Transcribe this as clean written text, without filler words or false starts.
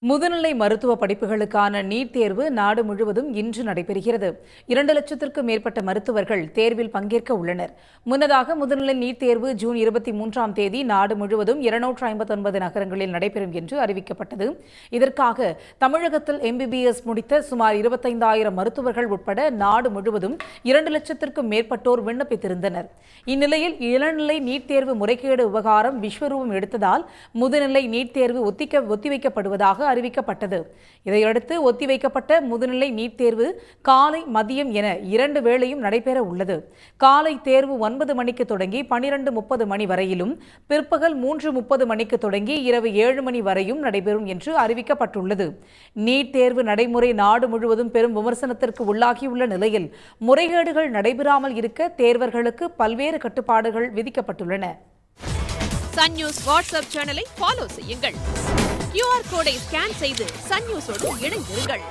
முதுநிலை மருத்துவ படிப்புகளுக்கான நீட் தேர்வு நாடு முழுவதும் இன்று நடைபெறுகிறது. 2 லட்சத்திற்கும் மேற்பட்ட மருத்துவர்கள் தேர்வில் பங்கேற்க உள்ளனர். முன்னதாக முதுநிலை நீட் தேர்வு ஜூன் 23ஆம் தேதி நாடு முழுவதும் 259 நகரங்களில் நடைபெறும் என்று அறிவிக்கப்பட்டது. இதற்காக தமிழகத்தில் MBBS முடித்த சுமார் 25,000 மருத்துவர்கள் உட்பட நாடு முழுவதும் 2 லட்சத்திற்கும் மேற்பட்டோர் விண்ணப்பித்திருந்தனர். இந்நிலையில் இளநிலை நீட் தேர்வு முறைகேடு விவகாரம் விஸ்வரூபம் எடுத்ததால் முதுநிலை நீட் தேர்வு ஒத்திவைக்கப்படுவதாக அறிவிக்கப்பட்டது. இதையடுத்து ஒத்திவைக்கப்பட்ட முதுநிலை நீட் தேர்வு காலை, மதியம் என 2 வேளையும் நடைபெற உள்ளது. காலை தேர்வு 9 மணிக்கு தொடங்கி 12:30 மணி வரையிலும், பிற்பகல் 3:30 மணிக்கு தொடங்கி இரவு 7 மணி வரையும் நடைபெறும் என்று அறிவிக்கப்பட்டுள்ளது. நீட் தேர்வு நடைமுறை நாடு முழுவதும் பெரும் விமர்சனத்திற்கு உள்ளாகியுள்ள நிலையில் முறைகேடுகள் நடைபெறாமல் இருக்க தேர்வர்களுக்கு பல்வேறு கட்டுப்பாடுகள் விதிக்கப்பட்டுள்ளன. சன் நியூஸ் வாட்ஸ்அப் சேனலை ஃபாலோ செய்யுங்கள். QR கோடை ஸ்கேன் செய்து சன் நியூஸோடு இணைந்திருங்கள்.